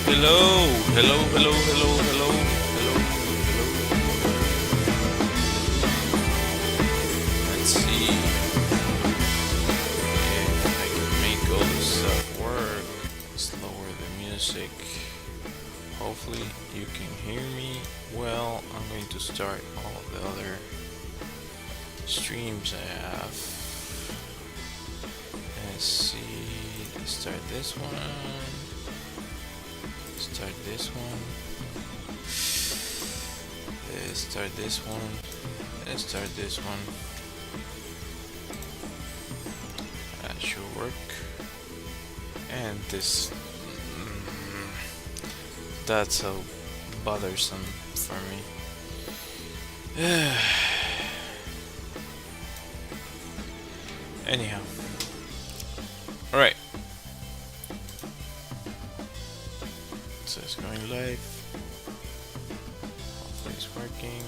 Hello, hello, hello, hello, hello, hello, hello. Let's see if I can make all this stuff work. Let's lower the music. Hopefully you can hear me well. I'm going to start all the other streams I have. Let's see. Let's start this one. Start this one. Let's start this one. Let's start this one. That should work. And this. That's so bothersome for me. Anyhow. Alright. So it's going live. Hopefully it's working.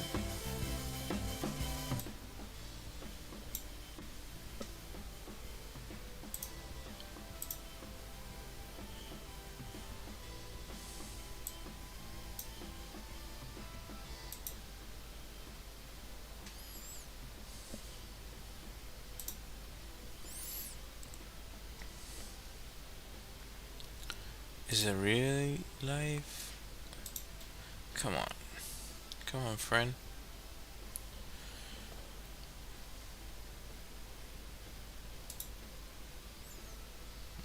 Is it really live? Come on. Come on, friend.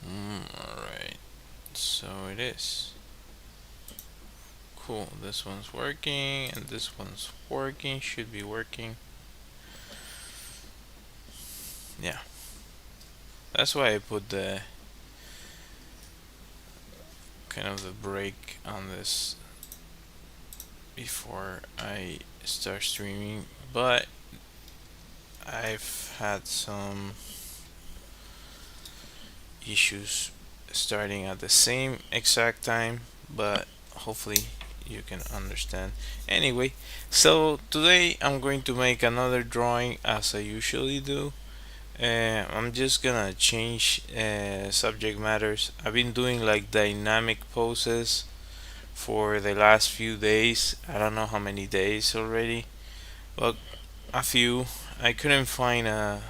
Alright. So it is. Cool. This one's working and this one's working. Should be working. Yeah. That's why I put the kind of the break on this before I start streaming, but I've had some issues starting at the same exact time, but hopefully you can understand. Anyway, so today I'm going to make another drawing as I usually do. I'm just gonna change subject matters. I've been doing like dynamic poses for the last few days. I don't know how many days already, but a few. I couldn't find a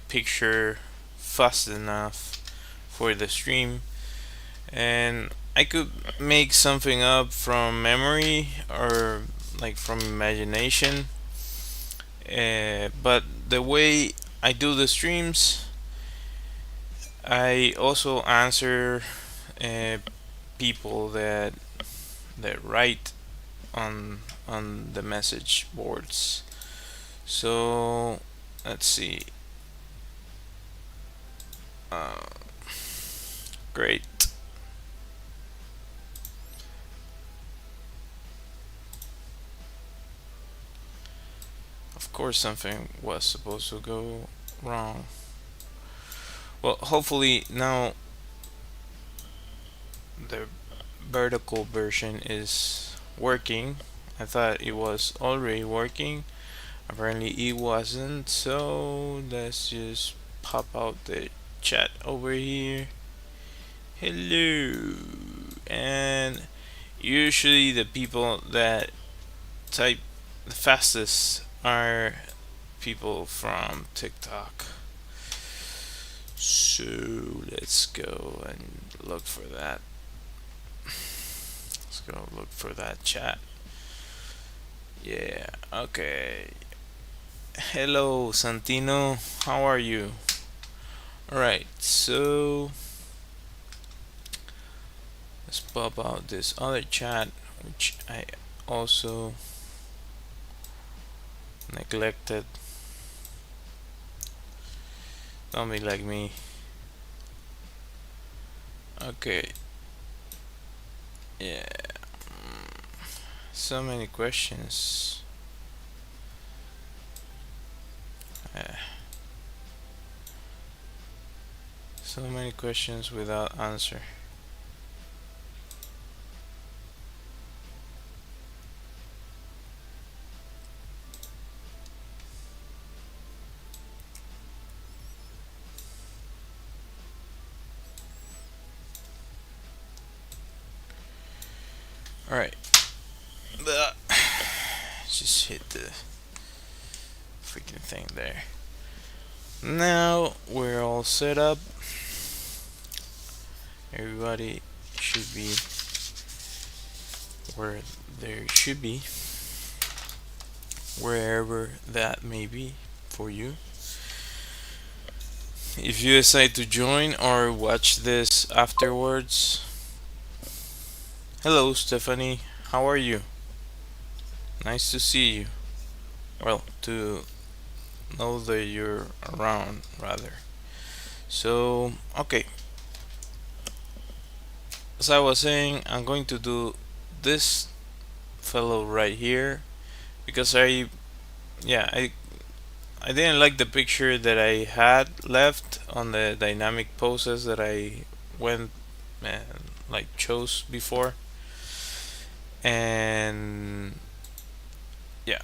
picture fast enough for the stream, and I could make something up from memory or like from imagination. But the way I do the streams, I also answer uh, people that write on the message boards. So let's see. Uh, Great. Of course, something was supposed to go wrong. Well, hopefully now the vertical version is working. I thought it was already working. Apparently it wasn't. So let's just pop out the chat over here. Hello. And usually the people that type the fastest are people from TikTok. So let's go and look for that. Let's go look for that chat. Yeah, okay. Hello, Santino. How are you? Alright, so let's pop out this other chat, which I also neglected. Don't be like me. Okay. Yeah. So many questions. So many questions without answer. All right. Just hit the freaking thing there. Now we're all set up. Everybody should be where they should be, wherever that may be for you. If you decide to join or watch this afterwards, hello Stephanie, how are you? Nice to see you. Well, to know that you're around, rather. So, okay, as I was saying, I'm going to do this fellow right here because yeah, I didn't like the picture that I had left on the dynamic poses that I went and like chose before, and yeah,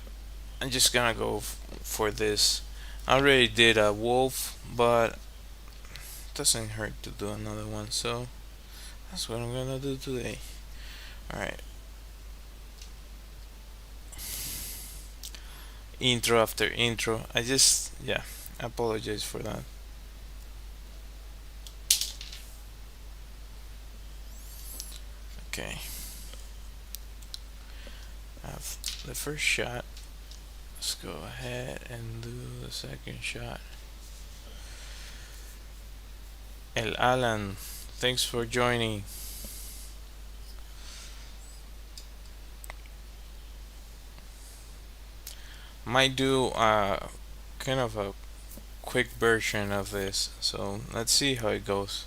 I'm just gonna go for this. I already did a wolf, but it doesn't hurt to do another one, so that's what I'm gonna do today. All right, intro after intro. Yeah, I apologize for that. Okay, I have the first shot. Let's go ahead and do the second shot. El Alan, thanks for joining. Might do kind of a quick version of this, so let's see how it goes.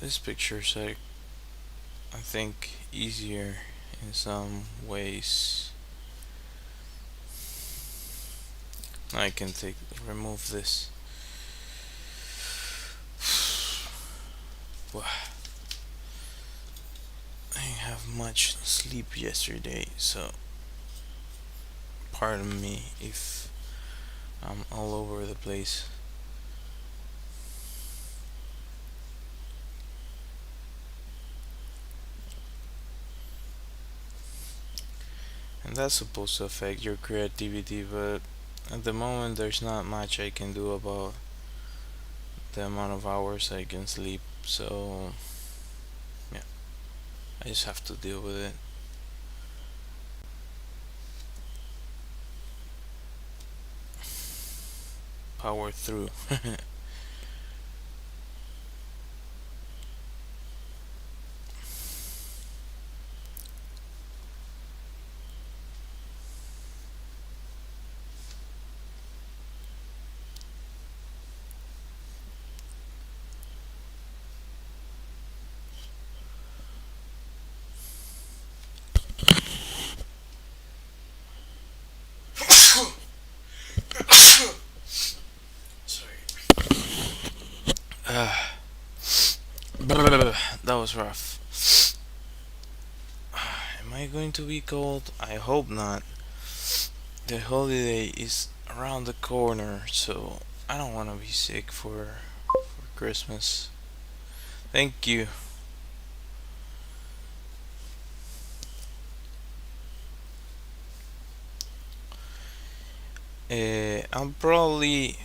This picture's like, I think, easier in some ways. I can remove this. Wow. I didn't have much sleep yesterday, so pardon me if I'm all over the place. And that's supposed to affect your creativity, but at the moment there's not much I can do about the amount of hours I can sleep, so yeah, I just have to deal with it. Power through. That was rough. Am I going to be cold? I hope not. The holiday is around the corner, so I don't want to be sick for Christmas. Thank you. I'm probably,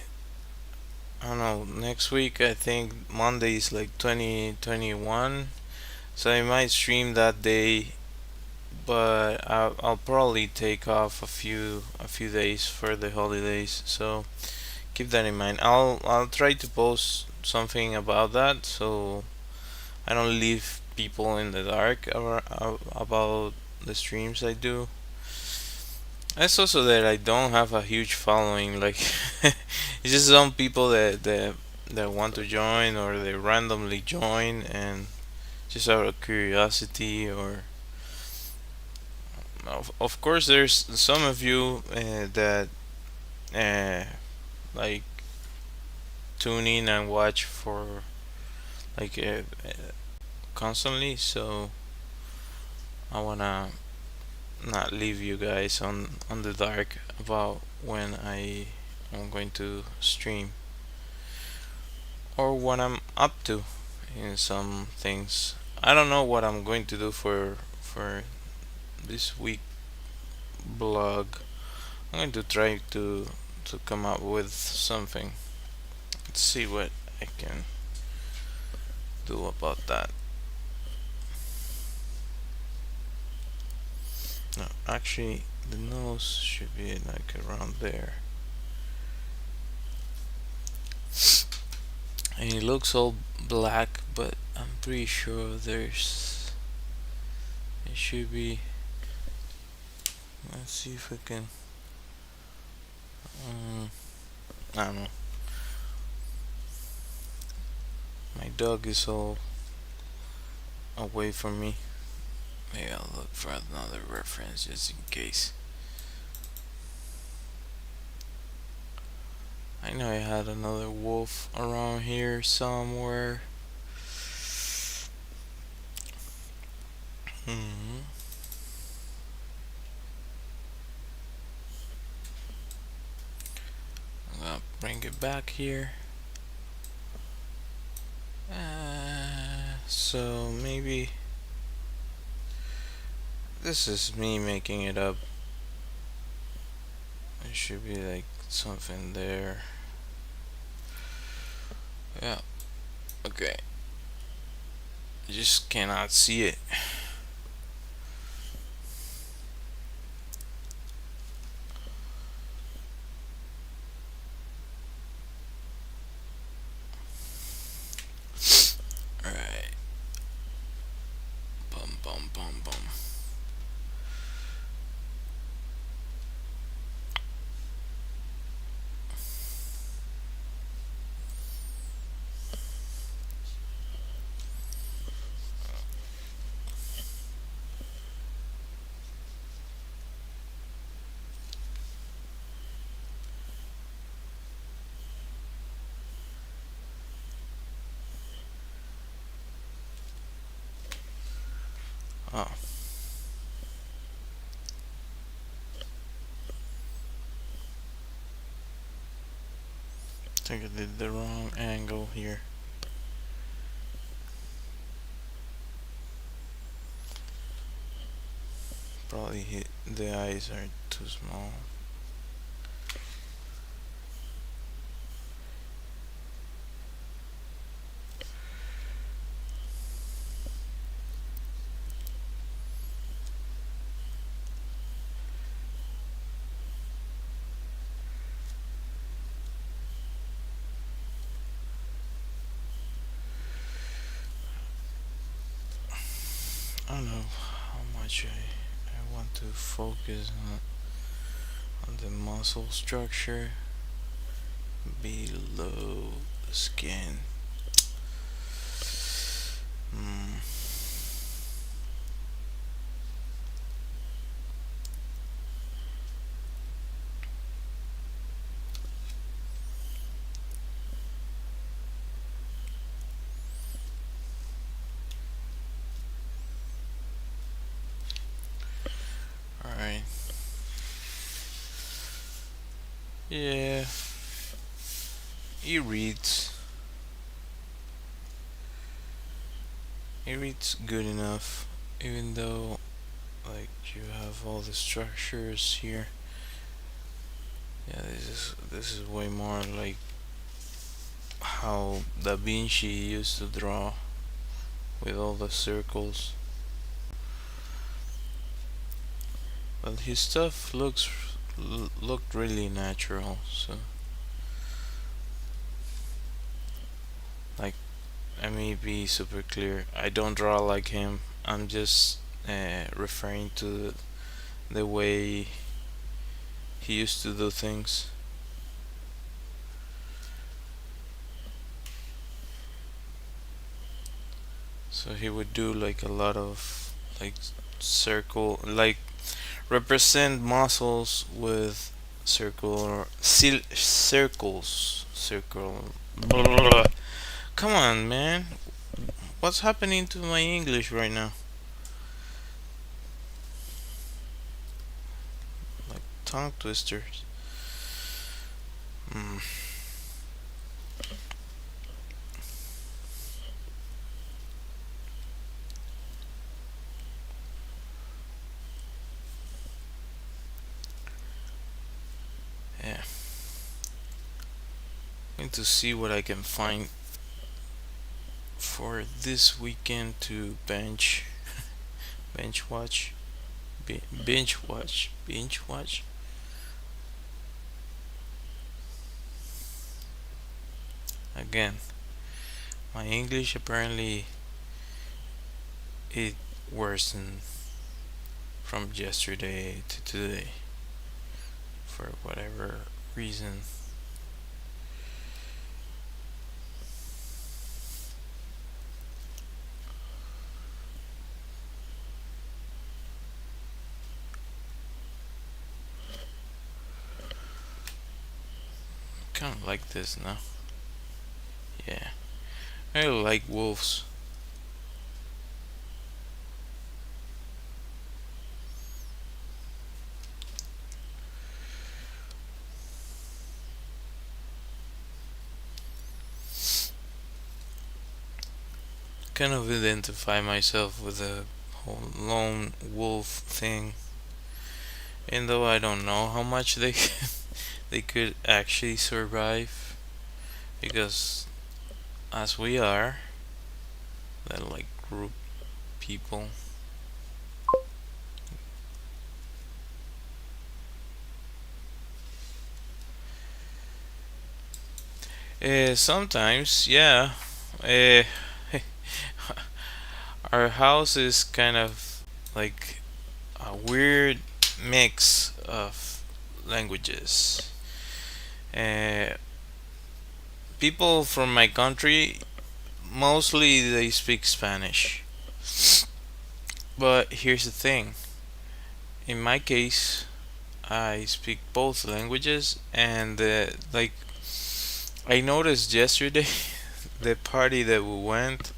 I don't know, next week. I think Monday is like 2021, so I might stream that day, but I'll probably take off a few days for the holidays. So keep that in mind. I'll try to post something about that, so I don't leave people in the dark about the streams I do. It's also that I don't have a huge following. Like, it's just some people that want to join, or they randomly join and just out of curiosity. Or of course, there's some of you that uh, like tune in and watch for like constantly. So I wanna not leave you guys on the dark about when I am going to stream or what I'm up to in some things. I don't know what I'm going to do for this week blog. I'm going to try to come up with something. Let's see what I can do about that. No, actually, the nose should be like around there. And it looks all black, but I'm pretty sure it should be. Let's see if I can. Um, I don't know. My dog is all away from me. Maybe I'll look for another reference just in case. I know I had another wolf around here somewhere. Hmm. I'm gonna bring it back here. So maybe this is me making it up. It should be like something there. Yeah. Okay. I just cannot see it. Alright. Bum bum bum bum. Oh. I think I did the wrong angle here. Probably hit the eyes are too small. I don't know how much I want to focus on the muscle structure below the skin. Mm. Alright. Yeah. It reads. It reads good enough. Even though like you have all the structures here. Yeah, this is way more like how Da Vinci used to draw with all the circles. But his stuff looked really natural. So like I may be super clear. I don't draw like him. I'm just referring to the way he used to do things. So he would do like a lot of like circle, like represent muscles with circles, circle. Blah, blah, blah. Come on, man. What's happening to my English right now? Like tongue twisters. Mm, yeah. Going to see what I can find for this weekend to bench watch, binge watch. Again, my English apparently it worsened from yesterday to today for whatever reason. Kind of like this now. Yeah, I like wolves. Kind of identify myself with the whole lone wolf thing, and though I don't know how much they they could actually survive, because as we are, they're like group people. Sometimes, yeah. Uh, our house is kind of like a weird mix of languages. Uh, People from my country mostly they speak Spanish, but here's the thing. In my case, I speak both languages, and like I noticed yesterday, the party that we went,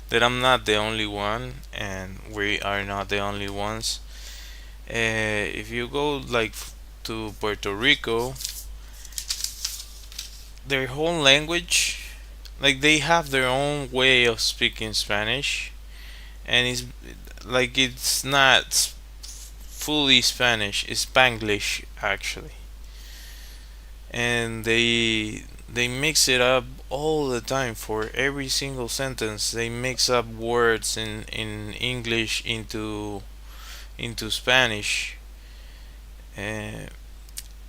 that I'm not the only one, and we are not the only ones. If you go like to Puerto Rico, their whole language, like they have their own way of speaking Spanish, and it's not fully Spanish, it's Spanglish actually, and they mix it up all the time for every single sentence. They mix up words in English into Spanish. Uh,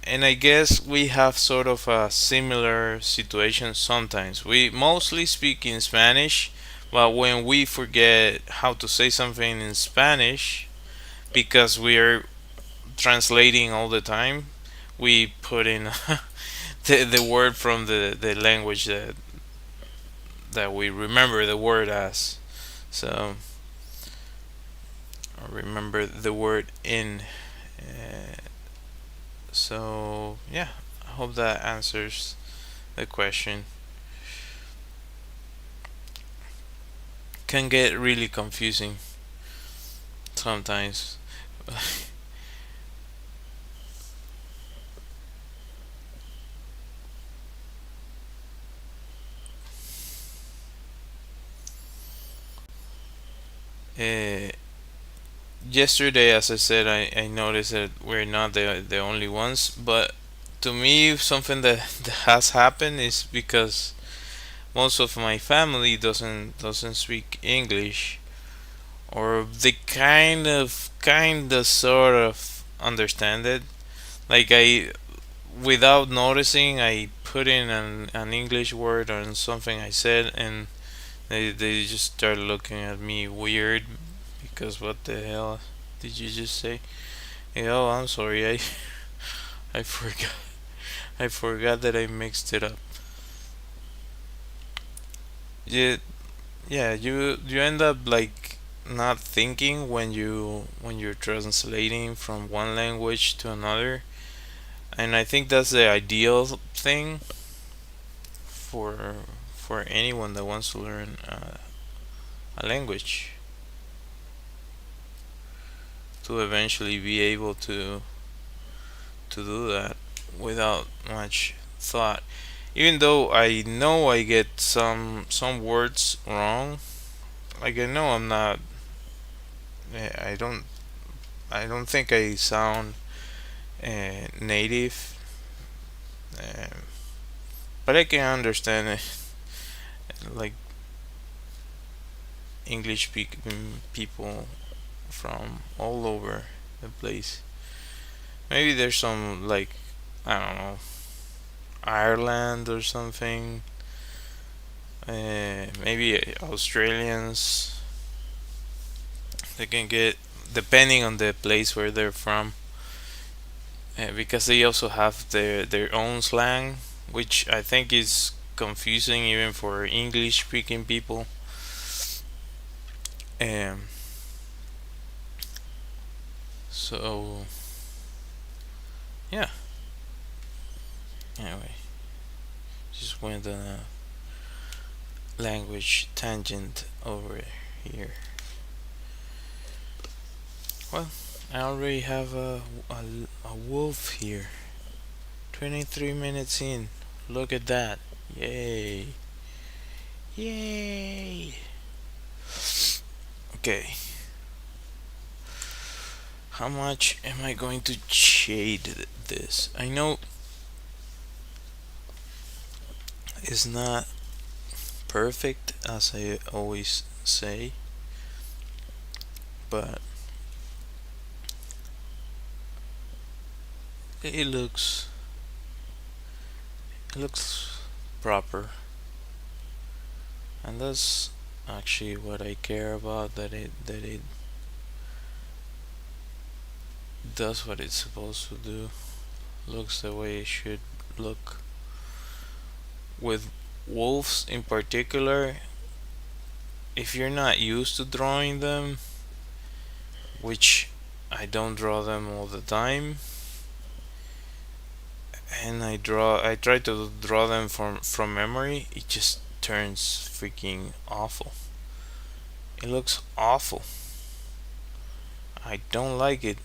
and I guess we have sort of a similar situation sometimes. We mostly speak in Spanish, but when we forget how to say something in Spanish, because we are translating all the time, we put in the word from the language that we remember the word as. So I remember the word in. Uh, so yeah, I hope that answers the question. Can get really confusing sometimes. uh, Yesterday, as I said, I noticed that we're not the only ones. But to me, something that has happened is because most of my family doesn't speak English, or they kind of sort of understand it. Like I, without noticing, I put in an English word on something I said, and they just start looking at me weird because what the hell did you just say? Oh, I'm sorry. I forgot. I forgot that I mixed it up. Yeah, yeah. You end up like not thinking when you're translating from one language to another. and I think that's the ideal thing for for anyone that wants to learn a language, to eventually be able to do that without much thought. Even though I know I get some words wrong, like I know I'm not. I don't think I sound native, uh, but I can understand like English speaking people from all over the place. Maybe there's some like, I don't know, Ireland or something. Maybe Australians. They can get, depending on the place where they're from, because they also have their own slang, which I think is confusing even for English speaking people. Um, so yeah. Anyway, just went on a language tangent over here. Well, I already have a wolf here. 23 minutes in. Look at that. Yay. Yay. Okay. How much am I going to shade this? I know it's not perfect, as I always say, but it looks it looks proper, and that's actually what I care about, that it does what it's supposed to do, looks the way it should look. With wolves in particular, if you're not used to drawing them, which I don't draw them all the time, and I try to draw them from memory, it just turns freaking awful. It looks awful. I don't like it.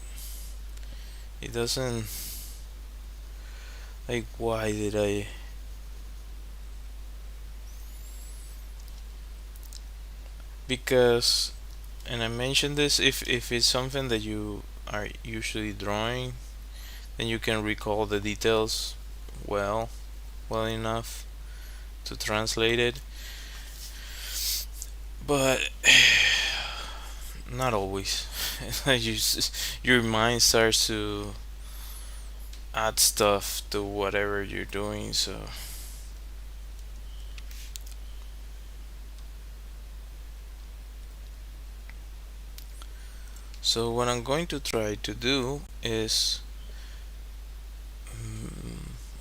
It doesn't, like, why did I, because, and I mentioned this, if it's something that you are usually drawing, then you can recall the details well well enough to translate it, but not always. Your mind starts to add stuff to whatever you're doing, so what I'm going to try to do is,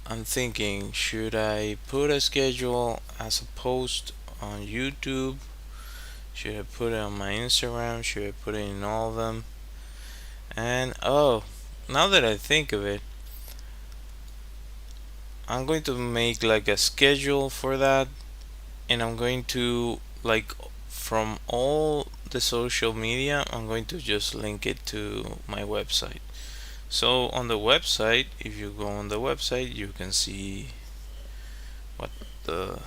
I'm thinking, should I put a schedule as a post on YouTube? Should I put it on my Instagram? Should I put it in all of them? And oh, now that I think of it, I'm going to make like a schedule for that, and I'm going to, like, from all the social media, I'm going to just link it to my website. So on the website, if you go on the website, you can see what the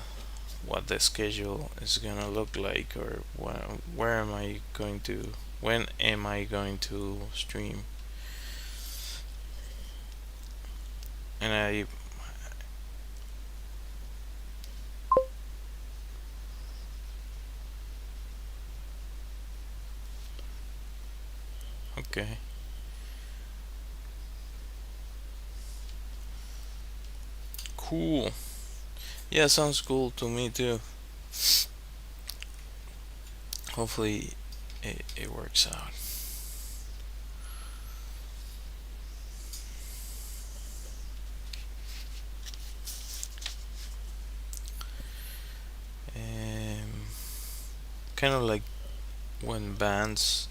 what the schedule is gonna look like, or where am I going to, when am I going to stream. And I okay. Cool. Yeah, sounds cool to me too. Hopefully it works out. Um, Kind of like when bands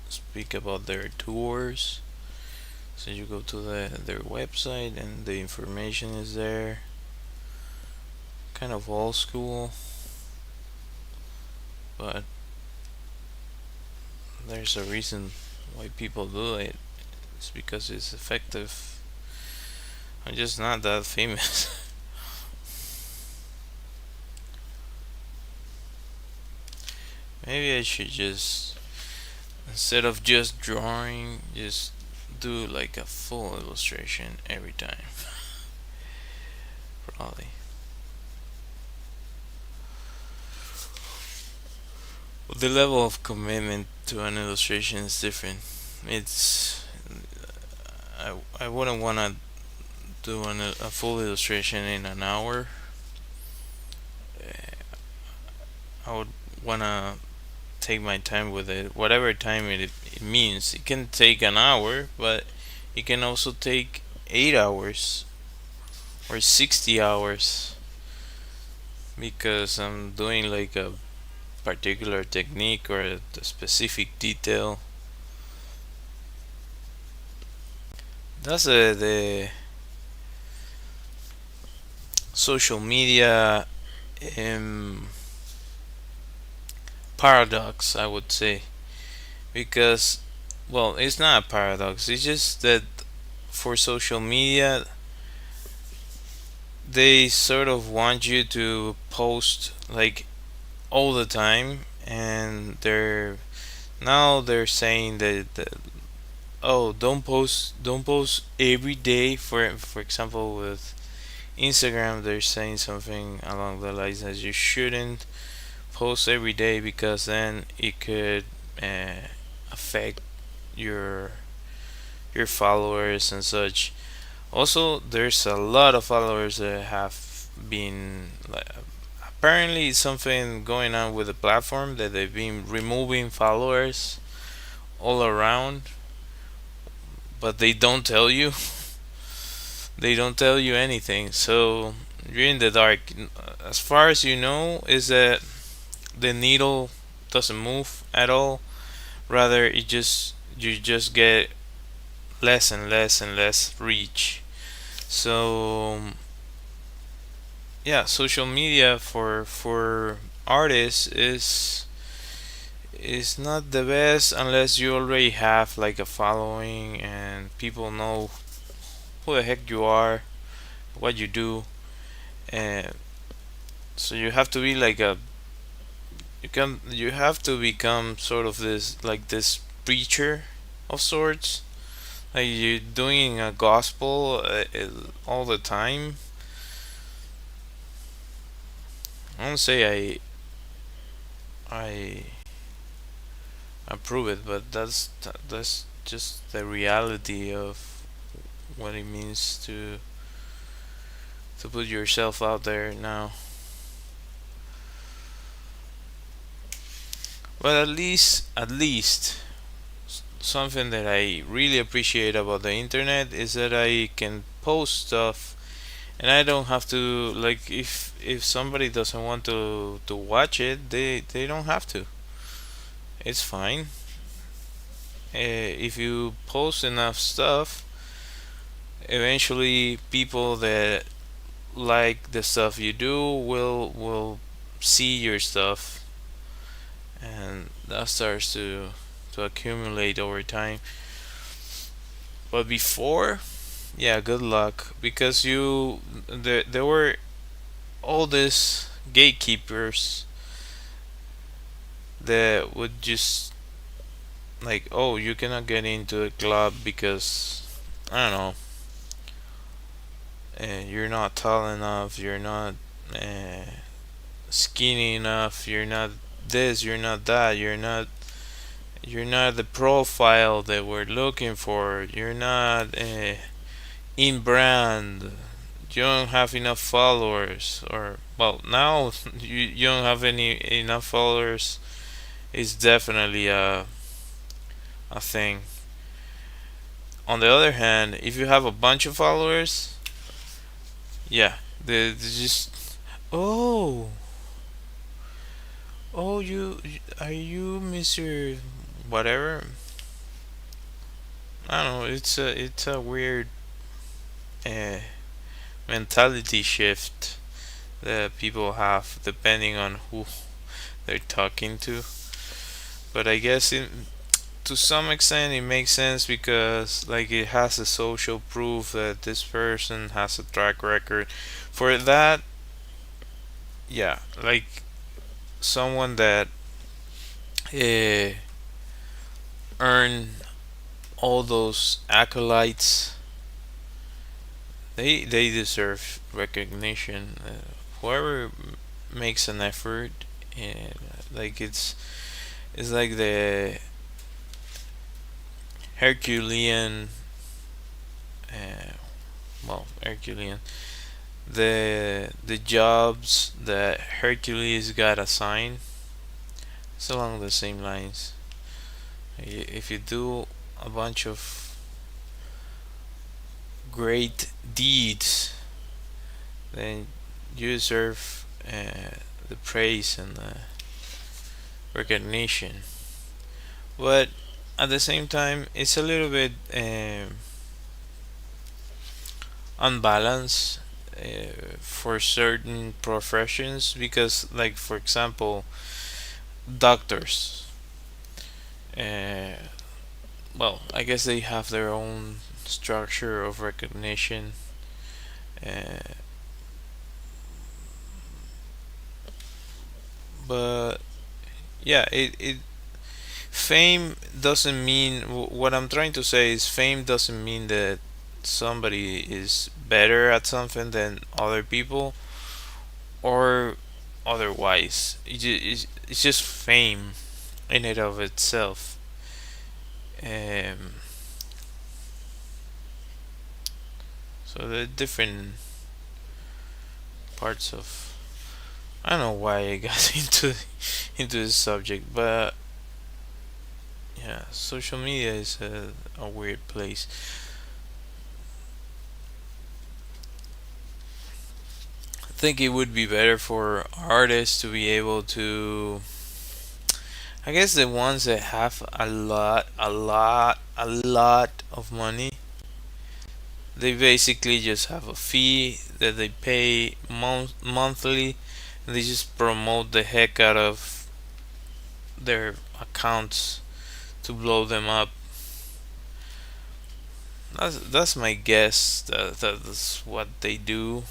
speak about their tours. So you go to their website and the information is there. Kind of old school, but there's a reason why people do it. It's because it's effective. I'm just not that famous. Maybe I should just, instead of just drawing, just do like a full illustration every time. Probably. The level of commitment to an illustration is different. It's I wouldn't want to do a full illustration in an hour. I would want to take my time with it, whatever time it means. It can take an hour, but it can also take 8 hours or 60 hours because I'm doing like a particular technique or a specific detail. That's the social media um, paradox, I would say, because, well, it's not a paradox. It's just that for social media, they sort of want you to post like all the time, and they're saying that oh, don't post every day. For example, with Instagram, they're saying something along the lines that you shouldn't post every day because then it could uh, affect your your followers and such. Also, there's a lot of followers that have been like, apparently something going on with the platform that they've been removing followers all around, but they don't tell you. They don't tell you anything, so you're in the dark. As far as you know, is that the needle doesn't move at all. Rather, you just get less and less and less reach. So yeah, social media for artists is not the best unless you already have like a following and people know who the heck you are, what you do, and so you have to be like a you have to become sort of this preacher of sorts. Like you're doing a gospel all the time. I don't say I approve it, but that's just the reality of what it means to put yourself out there now. But at least something that I really appreciate about the internet is that I can post stuff and I don't have to, like, if somebody doesn't want to watch it, they don't have to. It's fine. If you post enough stuff, eventually people that like the stuff you do will see your stuff, and that starts to accumulate over time. But before, yeah, good luck because there were all these gatekeepers that would just like, oh, you cannot get into a club because I don't know, you're not tall enough, you're not uh, skinny enough, you're not this, you're not that, you're not the profile that we're looking for, you're not in brand, you don't have enough followers, or well, now you don't have any enough followers is definitely a thing. On the other hand, if you have a bunch of followers, yeah, they just, oh, oh, are you Mr. Whatever? I don't know. It's a weird uh, mentality shift that people have depending on who they're talking to. But I guess to some extent it makes sense because like it has a social proof that this person has a track record. For that, yeah, like someone that uh, earned all those acolytes, they deserve recognition. Whoever makes an effort, and like it's like the Herculean, uh, Herculean, the jobs that Hercules got assigned. It's along the same lines. If you do a bunch of great deeds, then you deserve the praise and the recognition. But at the same time, it's a little bit unbalanced for certain professions because, like for example, doctors. Uh, I guess they have their own structure of recognition. Uh, but yeah, it fame doesn't mean what I'm trying to say is fame doesn't mean that somebody is better at something than other people or otherwise. It's just fame in and of itself. Um, so the different parts of I don't know why I got into this subject, but yeah, social media is a weird place. I think it would be better for artists to be able to. I guess the ones that have a lot of money, they basically just have a fee that they pay monthly, and they just promote the heck out of their accounts to blow them up. That's my guess. That's what they do.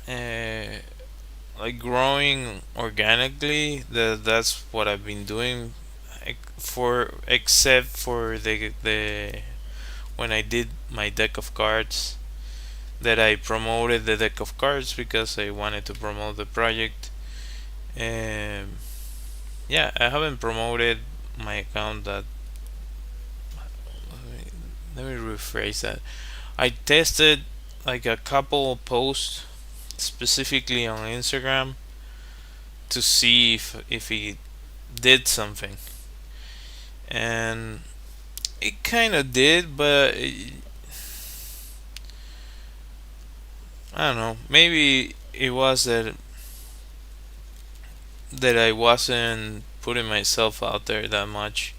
Uh, like growing organically, that's what I've been doing. For except for the when I did my deck of cards, that I promoted the deck of cards because I wanted to promote the project. Um, yeah, I haven't promoted my account. That let me rephrase that. I tested like a couple of posts specifically on Instagram to see if he did something, and it kind of did, but I don't know. Maybe it was that I wasn't putting myself out there that much.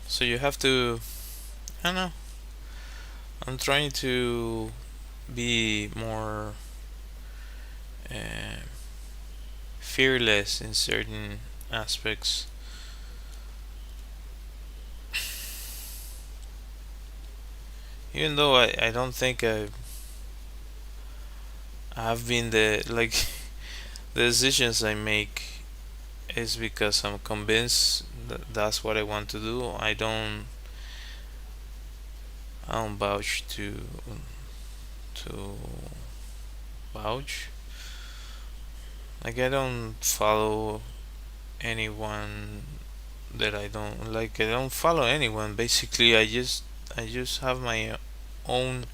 So you have to. I don't know. I'm trying to be more uh, fearless in certain aspects. Even though I don't think I've been the like the decisions I make is because I'm convinced that that's what I want to do. I don't vouch to vouch. Like I don't follow anyone that I don't like. I don't follow anyone. Basically, I just have my own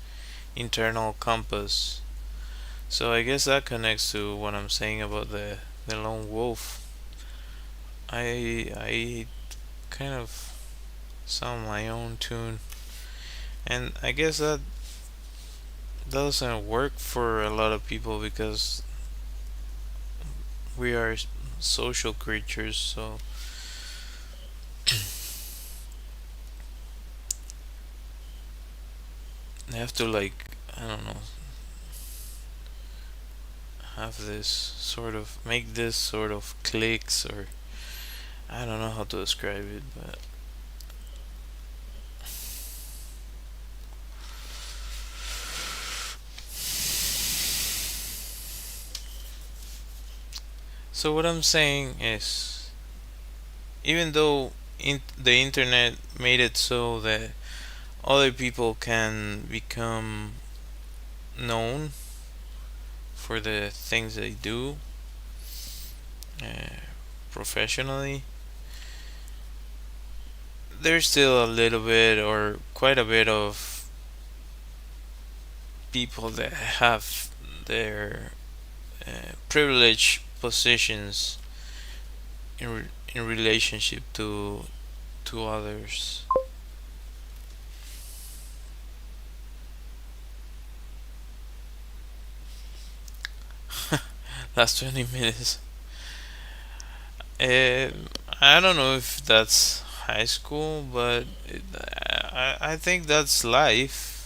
internal compass. So I guess that connects to what I'm saying about the lone wolf. I kind of sound my own tune, and I guess that doesn't work for a lot of people because we are social creatures, so they have to, like, I don't know, have this sort of make this sort of clicks, or I don't know how to describe it, but so what I'm saying is, even though the internet made it so that other people can become known for the things they do uh, professionally, there's still a little bit or quite a bit of people that have their privileged positions in relationship to others. Last 20 minutes. I don't know if that's high school, but I think that's life.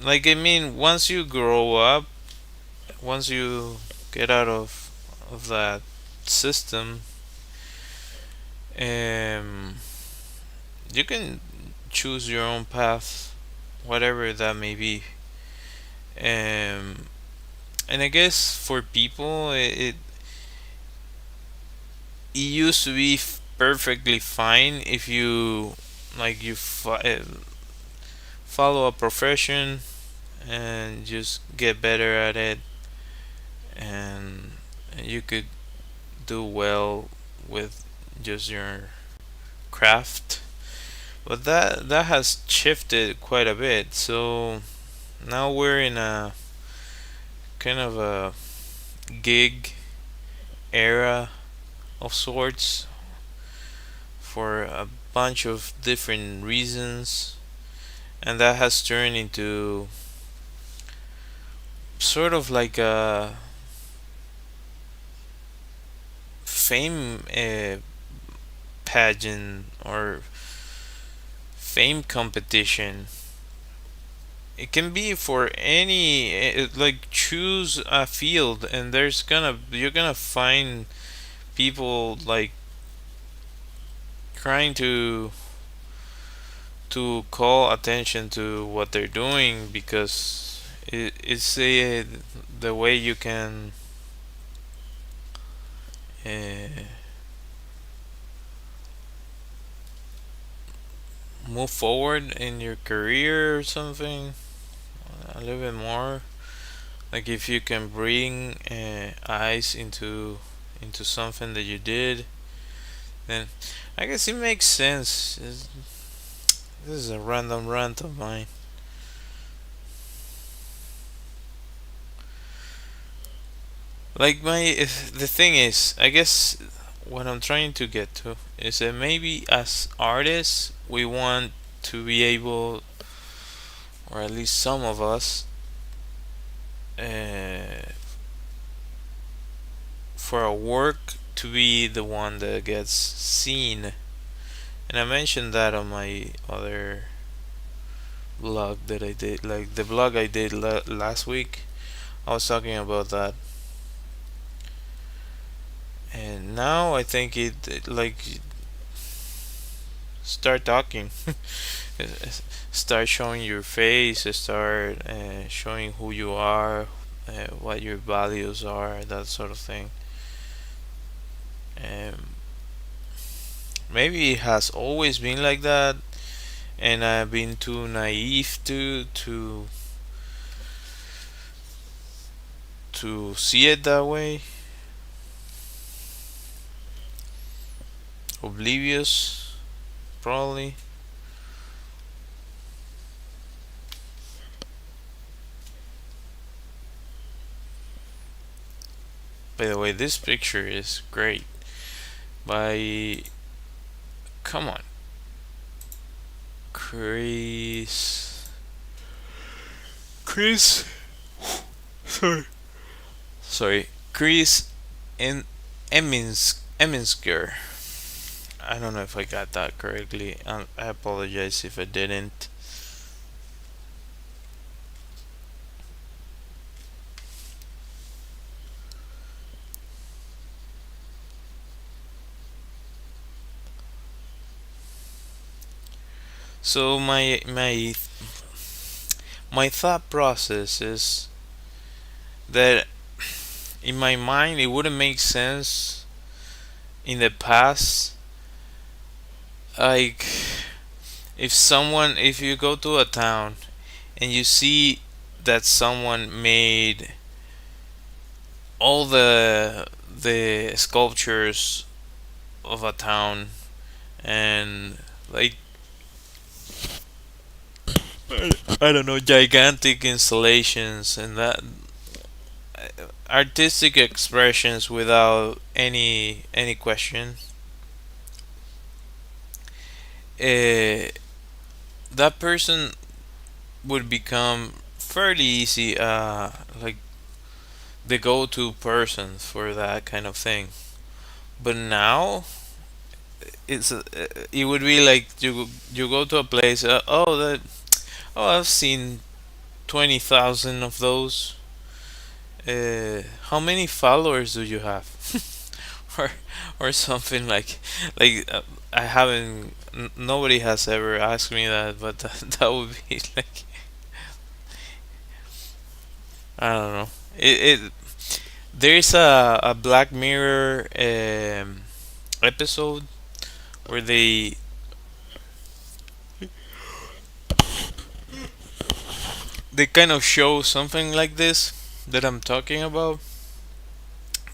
Like, I mean, once you grow up, once you get out of that system, um, you can choose your own path, whatever that may be. Um, and I guess for people, it used to be perfectly fine if you, like, follow a profession and just get better at it, and you could do well with just your craft. But that has shifted quite a bit. So now we're in a kind of a gig era of sorts for a bunch of different reasons, and that has turned into sort of like a fame pageant or fame competition. It can be for any like, choose a field, and you're gonna find people, like, trying to call attention to what they're doing, because it's the way you can uh, move forward in your career or something a little bit more. Like, if you can bring eyes into something that you did, then I guess it makes sense. This is a random rant of mine. Like, the thing is, I guess what I'm trying to get to is that maybe as artists we want to be able, or at least some of us, uh, for our work to be the one that gets seen. And I mentioned that on my other blog that I did, like the blog I did last week. I was talking about that, and now I think like, start talking, start showing your face, start showing who you are, what your values are, that sort of thing. Um, Maybe it has always been like that, and I've been too naive to see it that way, oblivious, probably. By the way, this picture is great. By Come on, Chris. Chris. Sorry. Sorry. Chris in Eminsker. I don't know if I got that correctly. I apologize if I didn't. So my thought process is that in my mind it wouldn't make sense in the past, like if you go to a town and you see that someone made all the sculptures of a town, and like I don't know, gigantic installations and that artistic expressions without any question, uh, that person would become fairly easy, like the go-to person for that kind of thing. But now it would be like you go to a place. I've seen 20,000 of those. How many followers do you have? or or something like I haven't. Nobody has ever asked me that, but that would be like I don't know. It there's a Black Mirror episode where they kind of show something like this that I'm talking about.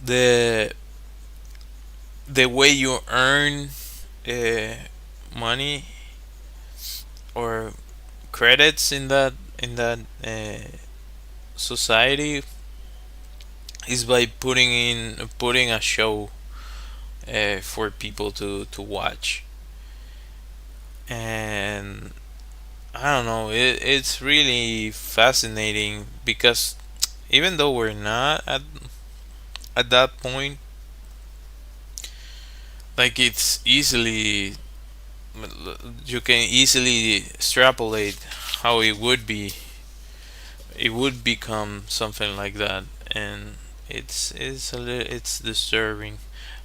The the way you earn uh, money or credits in that society is by putting a show for people to watch. And I don't know, it's really fascinating because even though we're not at that point, like you can easily extrapolate how it would become something like that. And it's disturbing,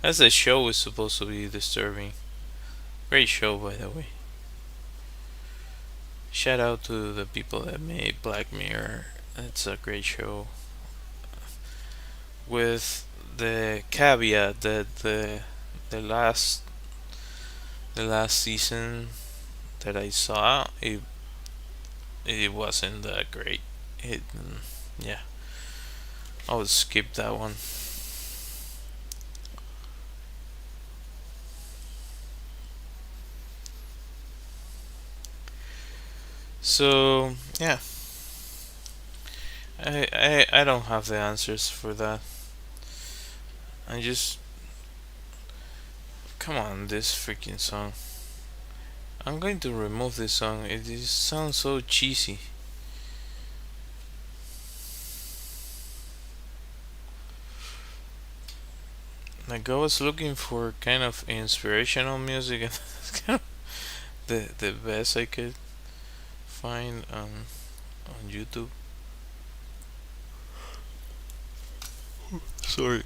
as the show is supposed to be disturbing. Great show, by the way. Shout out to the people that made Black Mirror. It's a great show, with the caveat that the last the last season that I saw, it wasn't that great. Yeah, I would skip that one. So yeah, I don't have the answers for that. I just come on, this freaking song. I'm going to remove this song. It just sounds so cheesy. Like I was looking for kind of inspirational music, and that's kind of the best I could find on YouTube. Sorry.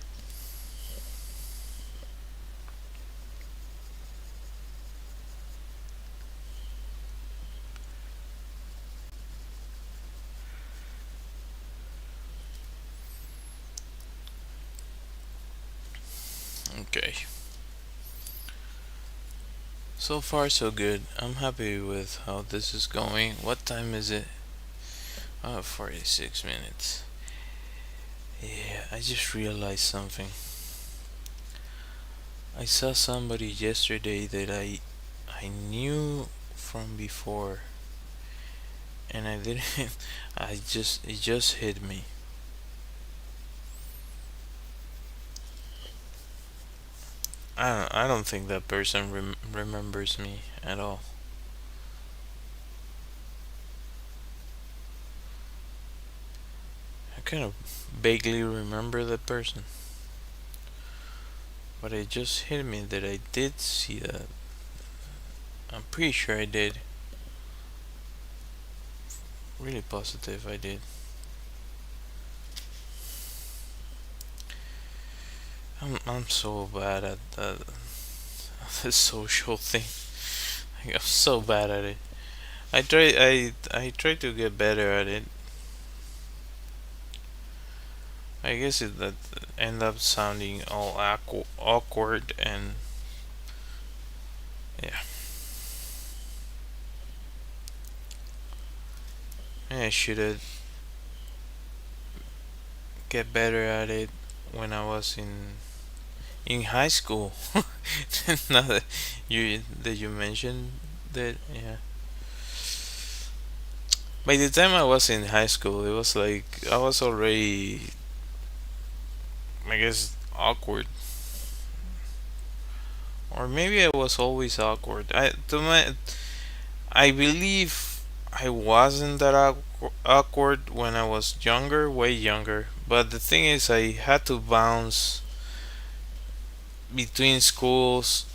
Okay. So far, so good. I'm happy with how this is going. What time is it? 46 minutes. Yeah, I just realized something. I saw somebody yesterday that I knew from before, and I didn't. It just hit me. I don't think that person remembers me at all. kind of vaguely remember the person, but it just hit me that I did see that. I'm pretty sure I did. Really positive I did. I'm so bad at the social thing. Like, I'm so bad at it. I try to get better at it. I guess it that end up sounding all awkward and yeah. I should have get better at it when I was in high school. Now that you mentioned that, yeah. By the time I was in high school, it was like I was already, I guess, awkward, or maybe I was always awkward. I believe I wasn't that awkward when I was younger, way younger. But the thing is, I had to bounce between schools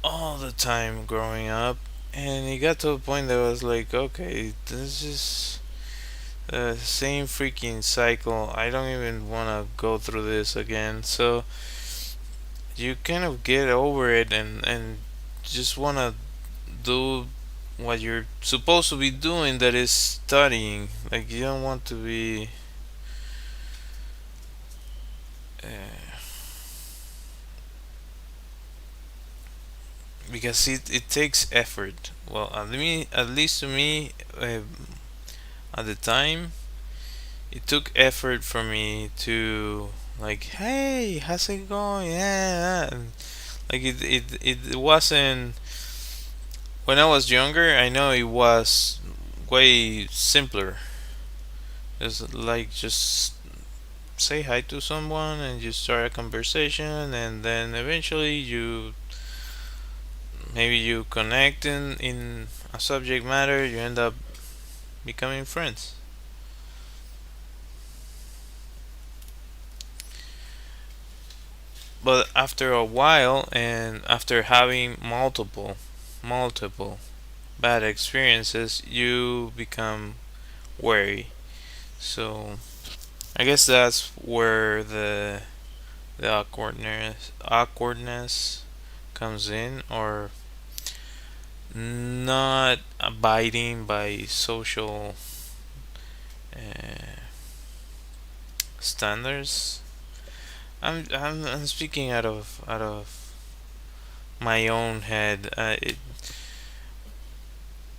all the time growing up, and it got to a point that I was like, okay, this is the same freaking cycle. I don't even want to go through this again. So you kind of get over it and just want to do what you're supposed to be doing, that is studying. Like, you don't want to be uh, because it takes effort. Well, at least to me, at the time, it took effort for me to, like, hey, how's it going, yeah, and like it wasn't. When I was younger, I know it was way simpler. It's like just say hi to someone and you start a conversation, and then eventually you connect in a subject matter, you end up becoming friends. But after a while, and after having multiple bad experiences, you become wary. So I guess that's where the awkwardness comes in, or not abiding by social uh, standards. I'm speaking out of my own head.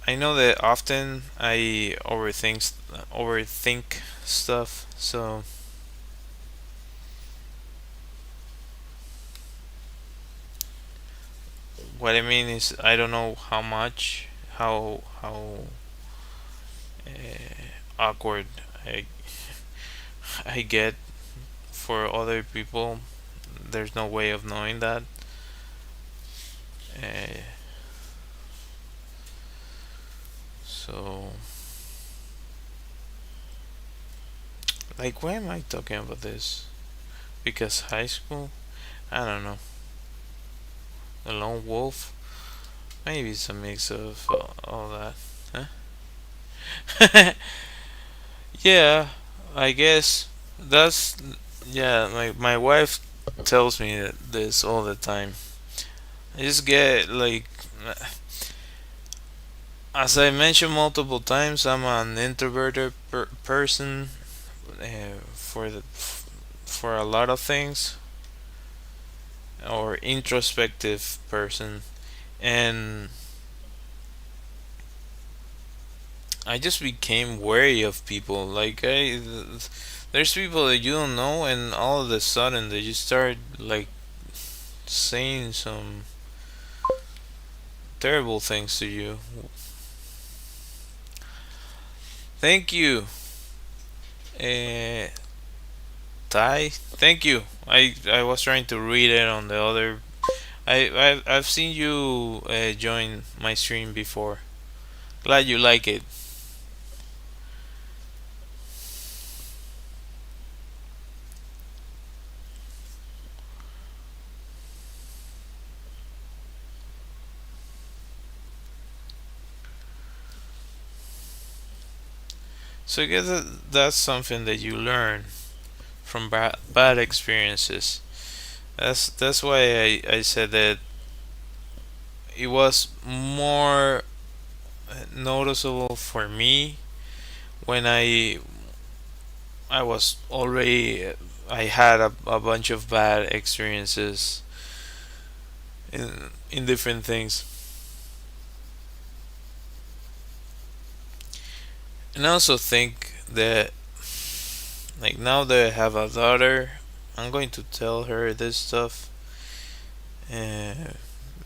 I know that often I overthink stuff. So what I mean is, I don't know how awkward I I get for other people. There's no way of knowing that. Uh, so, like, why am I talking about this? Because high school, I don't know. The lone wolf. Maybe it's a mix of all that. Huh? Yeah, I guess that's, yeah. My wife tells me this all the time. I just get like, as I mentioned multiple times, I'm an introverted person for a lot of things, or introspective person, and I just became wary of people. Like, there's people that you don't know, and all of a sudden they just start like saying some terrible things to you. Thank you, uh, Ty. Thank you. I was trying to read it on the other. I've seen you join my stream before. Glad you like it. So I guess that's something that you learn from bad experiences. That's why I said that it was more noticeable for me when I was already I had a bunch of bad experiences in different things. And I also think that, like, now that I have a daughter, I'm going to tell her this stuff, uh,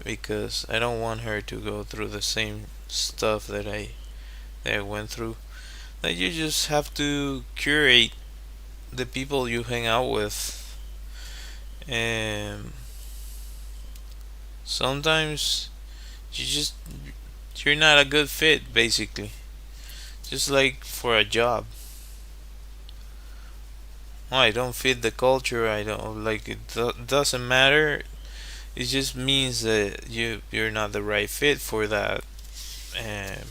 because I don't want her to go through the same stuff that I went through. Like, you just have to curate the people you hang out with, and sometimes you just you're not a good fit, basically. Just like for a job. Oh, I don't fit the culture. I don't like it. Doesn't matter. It just means that you're not the right fit for that um,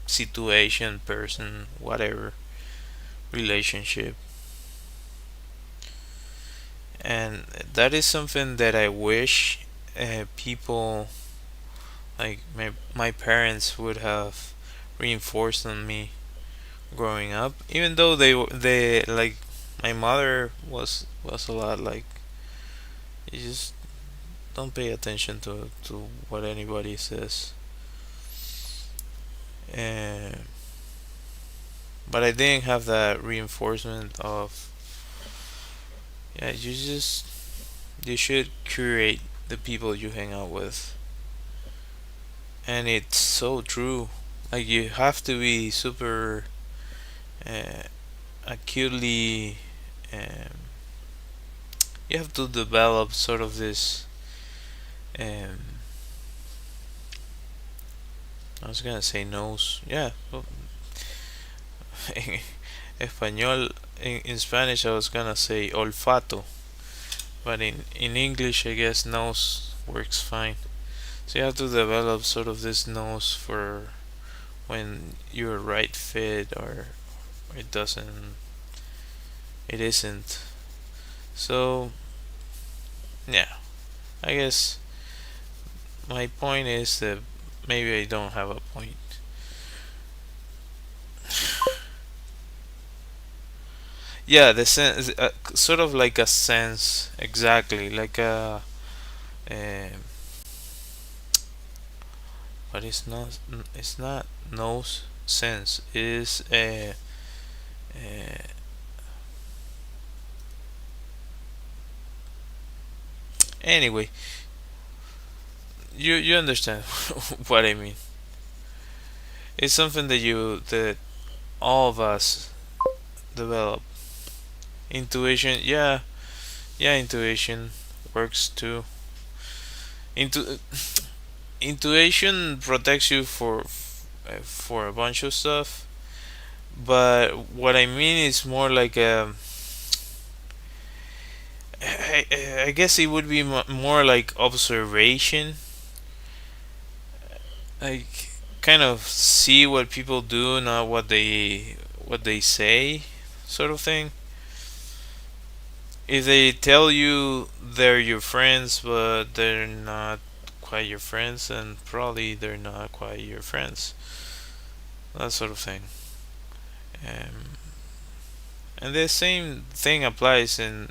situation, person, whatever relationship. And that is something that I wish people like my parents would have reinforced on me growing up. Even though they like my mother was a lot like, you just don't pay attention to what anybody says. And but I didn't have that reinforcement of, yeah, you should curate the people you hang out with. And it's so true. Like, you have to be super uh, acutely um, you have to develop sort of this um, I was gonna say nose, yeah, well, in español, in Spanish I was gonna say olfato, but in English I guess nose works fine. So you have to develop sort of this nose for when you're right fit, or it doesn't, it isn't. So yeah, I guess my point is that maybe I don't have a point. Yeah, the sense, sort of like a sense, exactly, like a, um, but it's not nose sense. Is uh, anyway, you understand what I mean. It's something that all of us develop. Intuition, yeah, yeah, intuition works too. Intu- Intuition protects you for a bunch of stuff, but what I mean is more like I guess it would be more like observation, like kind of see what people do, not what they say, sort of thing. If they tell you they're your friends but they're not quite your friends, then probably they're not quite your friends. That sort of thing. Um, and the same thing applies in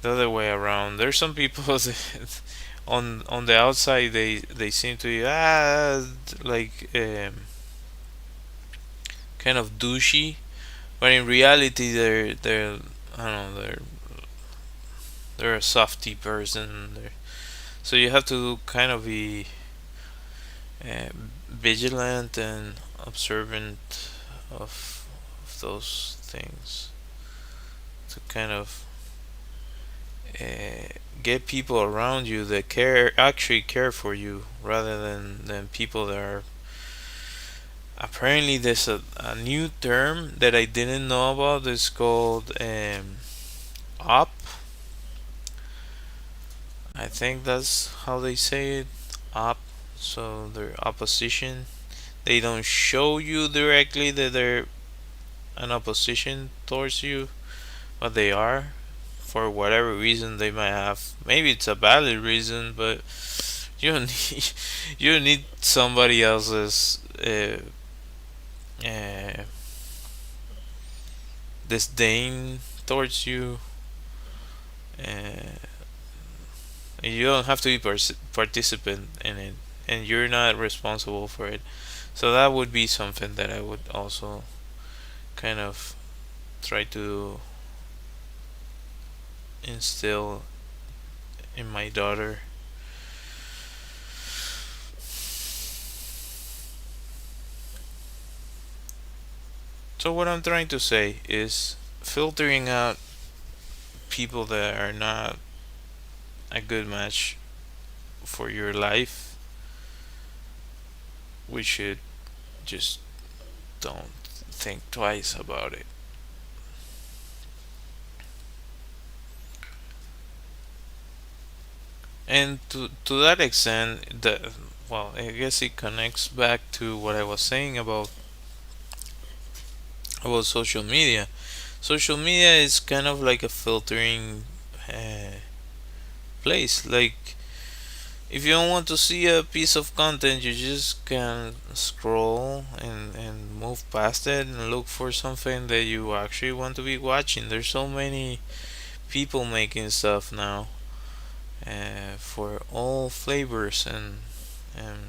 the other way around. There's some people that on the outside they seem to be like kind of douchey, but in reality they're I don't know, they're a softy person. So you have to kind of be uh, vigilant and observant of those things to kind of get people around you that actually care for you, rather than people that are. Apparently there's a new term that I didn't know about. It's called op. I think that's how they say it, op. So they're opposition. They don't show you directly that they're an opposition towards you, but they are for whatever reason they might have. Maybe it's a valid reason, but you don't need you don't need somebody else's uh, disdain towards you. Uh, you don't have to be participant in it, and you're not responsible for it. So that would be something that I would also kind of try to instill in my daughter. So what I'm trying to say is filtering out people that are not a good match for your life. We should just don't think twice about it. And to that extent, the well, I guess it connects back to what I was saying about social media. Social media is kind of like a filtering uh, place. Like if you don't want to see a piece of content, you just can scroll and move past it and look for something that you actually want to be watching. There's so many people making stuff now for all flavors and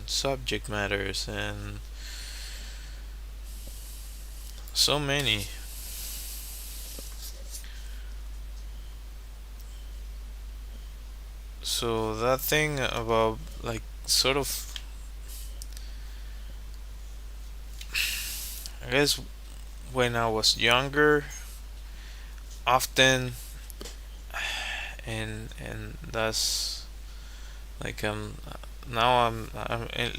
subject matters and so many. So that thing about like sort of, I guess when I was younger, often, and that's like now I'm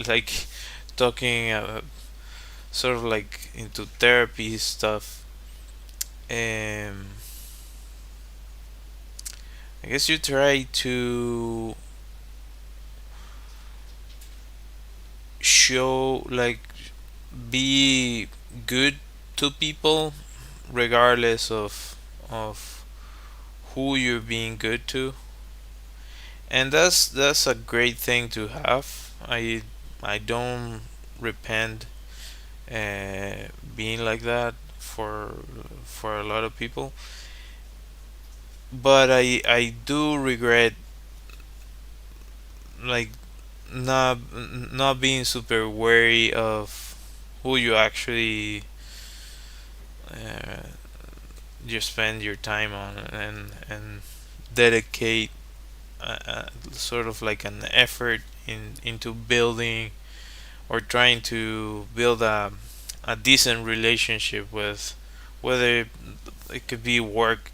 like talking sort of like into therapy stuff. Um, I guess you try to show like be good to people regardless of who you're being good to, and that's a great thing to have. I don't repent being like that for a lot of people, but I do regret like not being super wary of who you actually uh, you spend your time on and dedicate sort of like an effort into building or trying to build a decent relationship with, whether it could be work,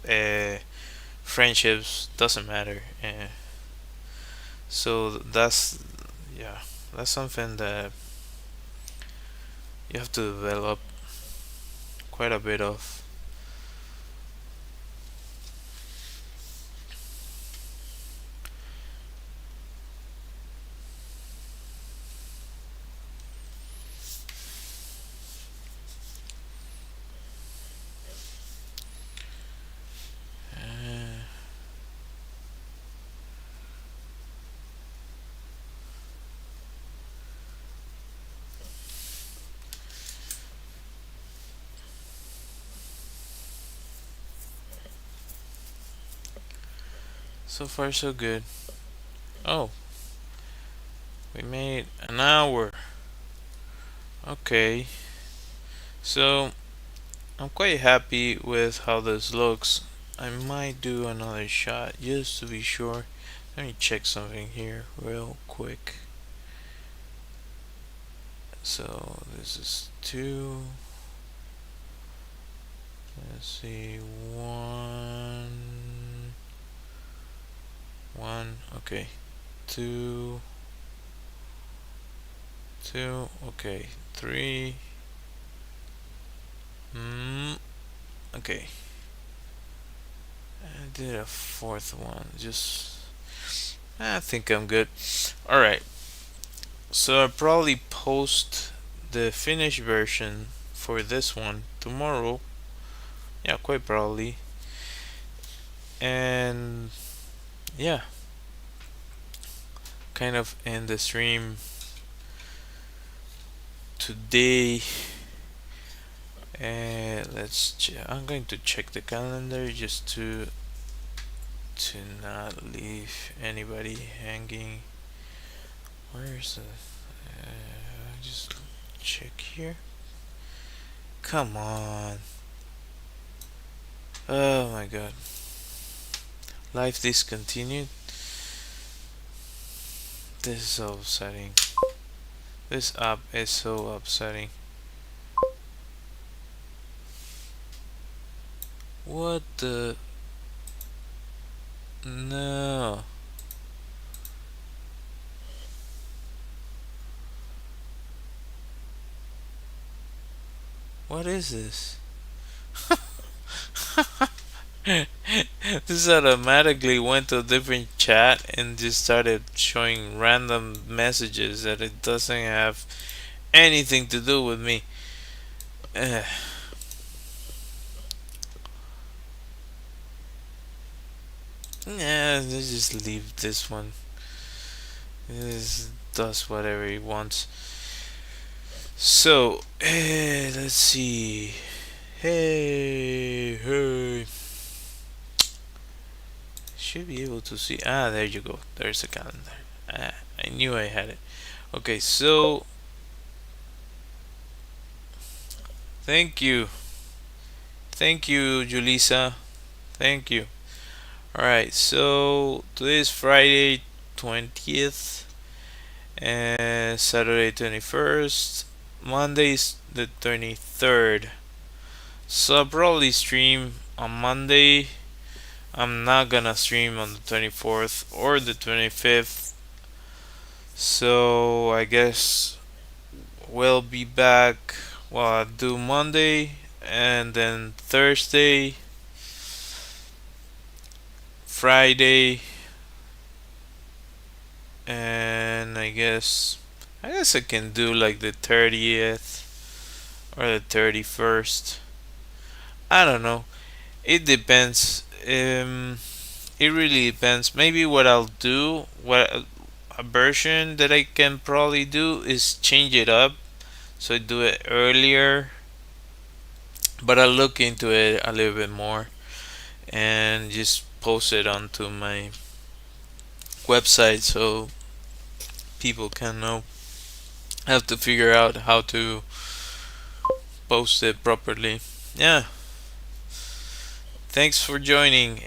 uh, friendships, doesn't matter. So that's, yeah, that's something that you have to develop quite a bit of. Uh, so far so good. Oh, we made an hour. Okay, so I'm quite happy with how this looks. I might do another shot just to be sure. Let me check something here real quick. So this is two. Let's see, one. Okay, two, two. Okay, three. Okay. I did a fourth one. Just, I think I'm good. All right. So I'll probably post the finished version for this one tomorrow. Yeah, quite probably. And yeah, kind of end the stream today. And I'm going to check the calendar just to not leave anybody hanging. Where's the just check here. Come on. Oh my god. Life discontinued. This is so upsetting. This app is so upsetting. What the? No. What is this? This automatically went to a different chat and just started showing random messages that it doesn't have anything to do with me. Yeah, let's just leave this one. This does whatever he wants. So, let's see. Hey. Should be able to see. Ah, there you go. There's a calendar. I knew I had it. Okay, so thank you. Thank you, Julissa. Thank you. Alright, so today is Friday 20th and Saturday 21st. Monday's the 23rd. So I'll probably stream on Monday. I'm not gonna stream on the 24th or the 25th. So I guess we'll be back. Well, I'll do Monday and then Thursday, Friday, and I guess I can do like the 30th or the 31st. I don't know. It depends. It really depends. Maybe what I'll do, what a version that I can probably do is change it up, so I do it earlier. But I'll look into it a little bit more and just post it onto my website so people can know. I have to figure out how to post it properly. Yeah. Thanks for joining.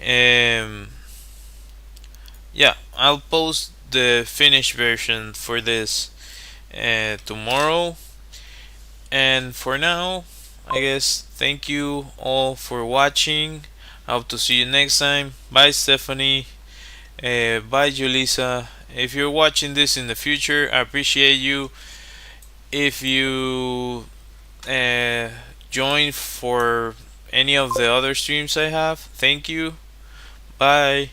Yeah, I'll post the finished version for this tomorrow. And for now, I guess thank you all for watching. I hope to see you next time. Bye, Stephanie. Bye, Julissa. If you're watching this in the future, I appreciate you. If you join for any of the other streams I have, thank you. Bye.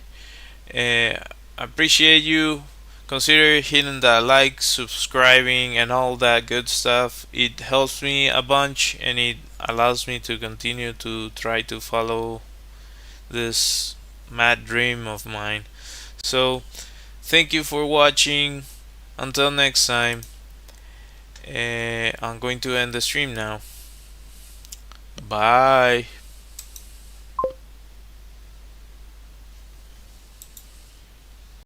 I appreciate you. Consider hitting that like, subscribing, and all that good stuff. It helps me a bunch and it allows me to continue to try to follow this mad dream of mine. So, thank you for watching. Until next time, I'm going to end the stream now. Bye.